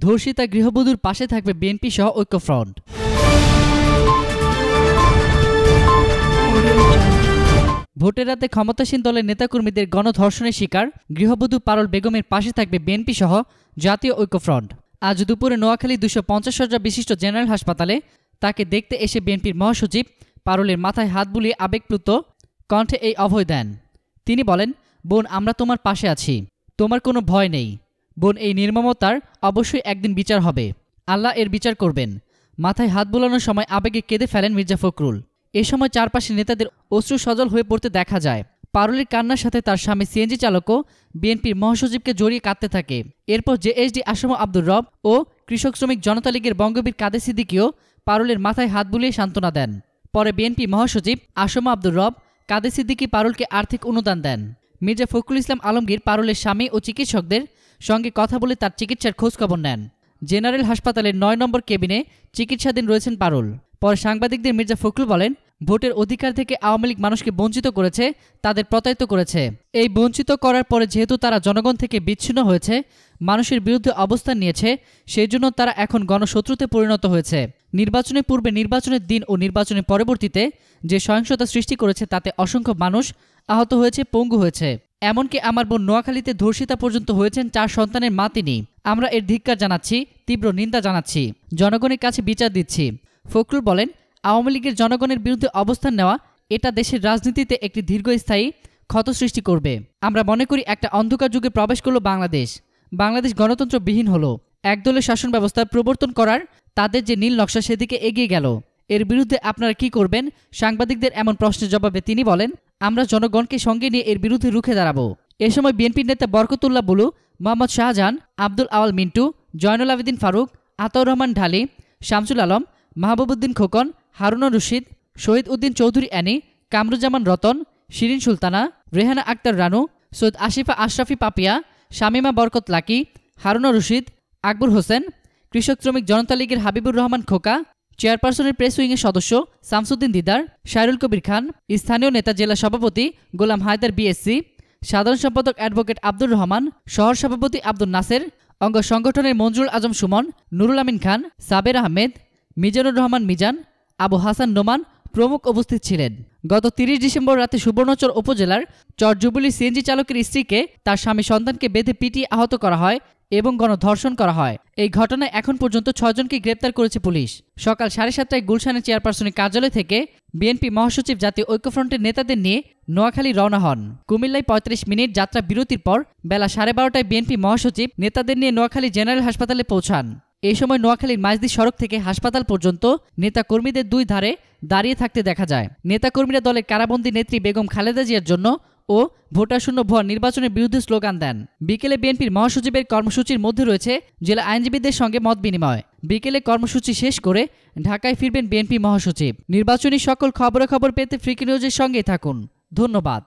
ধর্ষিতা গৃহবধূর পাশে থাকবে বিএনপি সহ ঐক্যফ্রন্ট। ভোটের রাতে ক্ষমতাসীন দলের নেতাকর্মীদের গণধর্ষণের শিকার গৃহবধূ পারুল বেগমের পাশে থাকবে বিএনপি সহ জাতীয় ঐক্যফ্রন্ট। আজ দুপুরে নোয়াখালী 250 শয্যা বিশিষ্ট জেনারেল হাসপাতালে তাকে দেখতে এসে বিএনপির মহাসচিব পারুলের মাথায় হাত বুলিয়ে আবেগপ্লুত কণ্ঠে এই অভয় দেন। তিনি বলেন, বোন, আমরা তোমার পাশে আছি, তোমার কোনো ভয় নেই। বোন, এই নির্মমতার অবশ্যই একদিন বিচার হবে, আল্লাহ এর বিচার করবেন। মাথায় হাত বোলানোর সময় আবেগে কেঁদে ফেলেন মির্জা ফখরুল। এ সময় চারপাশে নেতাদের অশ্রু সজল হয়ে পড়তে দেখা যায়। পারুলের কান্নার সাথে তার স্বামী সিএনজি চালকও বিএনপির মহাসচিবকে জড়িয়ে কাঁদতে থাকে। এরপর জেএসডি আসম আব্দুর রব ও কৃষক শ্রমিক জনতা লীগের বঙ্গবীর কাদের সিদ্দিকীও পারুলের মাথায় হাত বুলিয়ে সান্ত্বনা দেন। পরে বিএনপি মহাসচিব আসম আব্দুর রব কাদের সিদ্দিকী পারুলকে আর্থিক অনুদান দেন। মির্জা ফখরুল ইসলাম আলমগীর পারুলের স্বামী ও চিকিৎসকদের সঙ্গে কথা বলে তার চিকিৎসার খোঁজখবর নেন। জেনারেল হাসপাতালের 9 নম্বর কেবিনে চিকিৎসাধীন রয়েছেন পারুল। পরে সাংবাদিকদের মির্জা ফখরুল বলেন, ভোটের অধিকার থেকে আওয়ামী লীগ মানুষকে বঞ্চিত করেছে, তাদের প্রতারিত করেছে। এই বঞ্চিত করার পরে যেহেতু তারা জনগণ থেকে বিচ্ছিন্ন হয়েছে, মানুষের বিরুদ্ধে অবস্থান নিয়েছে, সেই জন্য তারা এখন গণশত্রুতে পরিণত হয়েছে। নির্বাচনের পূর্বে, নির্বাচনের দিন ও নির্বাচনের পরবর্তীতে যে সহিংসতা সৃষ্টি করেছে তাতে অসংখ্য মানুষ আহত হয়েছে, পঙ্গু হয়েছে। এমনকি আমার বোন নোয়াখালীতে ধর্ষিতা পর্যন্ত হয়েছেন 4 সন্তানের মা তিনি। আমরা এর ধিক্কার জানাচ্ছি, তীব্র নিন্দা জানাচ্ছি, জনগণের কাছে বিচার দিচ্ছি। ফখরুল বলেন, আওয়ামী লীগের জনগণের বিরুদ্ধে অবস্থান নেওয়া এটা দেশের রাজনীতিতে একটি দীর্ঘস্থায়ী ক্ষত সৃষ্টি করবে। আমরা মনে করি একটা অন্ধকার যুগে প্রবেশ করল বাংলাদেশ। বাংলাদেশ গণতন্ত্রবিহীন হলো। একদলের শাসন ব্যবস্থার প্রবর্তন করার তাদের যে নীল নকশা সেদিকে এগিয়ে গেল। এর বিরুদ্ধে আপনারা কি করবেন? সাংবাদিকদের এমন প্রশ্নের জবাবে তিনি বলেন, আমরা জনগণকে সঙ্গে নিয়ে এর বিরুদ্ধে রুখে দাঁড়াবো। এ সময় বিএনপির নেতা বরকতুল্লাহ বুলু, মোহাম্মদ শাহজাহান, আব্দুল আওয়াল মিন্টু, জয়নুল আবেদিন ফারুক, আতাউর রহমান ঢালি, শামসুল আলম, মাহবুবউদ্দিন খোকন, হারুনুর রশিদ, শহীদ উদ্দিন চৌধুরী অ্যানি, কামরুজ্জামান রতন, শিরিন সুলতানা, রেহানা আক্তার রানু, সৈয়দ আশিফা আশরাফি পাপিয়া, শামিমা বরকত লাকি, হারুনুর রশিদ, আকবর হোসেন, কৃষক শ্রমিক জনতা লীগের হাবিবুর রহমান খোকা, চেয়ারপারসনের প্রেস উইংয়ের সদস্য শামসুদ্দিন দিদার, শায়রুল কবির খান, স্থানীয় নেতা জেলা সভাপতি গোলাম হায়দার বিএসসি, সাধারণ সম্পাদক অ্যাডভোকেট আব্দুর রহমান, শহর সভাপতি আব্দুল নাসের, অঙ্গ সংগঠনের মঞ্জুরুল আজম সুমন, নুরুল আমিন খান, সাবের আহমেদ, মিজানুর রহমান মিজান, আবু হাসান নোমান প্রমুখ উপস্থিত ছিলেন। গত 30 ডিসেম্বর রাতে সুবর্ণচর উপজেলার চরজুবুলি সিএনজি চালকের স্ত্রীকে তার স্বামী সন্তানকে বেঁধে পিটিয়ে আহত করা হয় এবং গণধর্ষণ করা হয়। এই ঘটনায় এখন পর্যন্ত 6 জনকে গ্রেপ্তার করেছে পুলিশ। সকাল 7:30টায় গুলশানের চেয়ারপারসনের কার্যালয় থেকে বিএনপি মহাসচিব জাতীয় ঐক্যফ্রন্টের নেতাদের নিয়ে নোয়াখালী রওনা হন। কুমিল্লায় 35 মিনিট যাত্রা বিরতির পর বেলা 12:30টায় বিএনপি মহাসচিব নেতাদের নিয়ে নোয়াখালী জেনারেল হাসপাতালে পৌঁছান। এই সময় নোয়াখালীর মাইজদি সড়ক থেকে হাসপাতাল পর্যন্ত নেতাকর্মীদের 2 ধারে দাঁড়িয়ে থাকতে দেখা যায়। নেতাকর্মীরা দলের কারাবন্দী নেত্রী বেগম খালেদা জিয়ার জন্য ও ভোটারশূন্য ভুয়া নির্বাচনের বিরুদ্ধে স্লোগান দেন। বিকেলে বিএনপির মহাসচিবের কর্মসূচির মধ্যে রয়েছে জেলা আইনজীবীদের সঙ্গে মত বিনিময়। বিকেলে কর্মসূচি শেষ করে ঢাকায় ফিরবেন বিএনপি মহাসচিব। নির্বাচনী সকল খবরাখবর পেতে ফ্রিকি নিউজের সঙ্গেই থাকুন। ধন্যবাদ।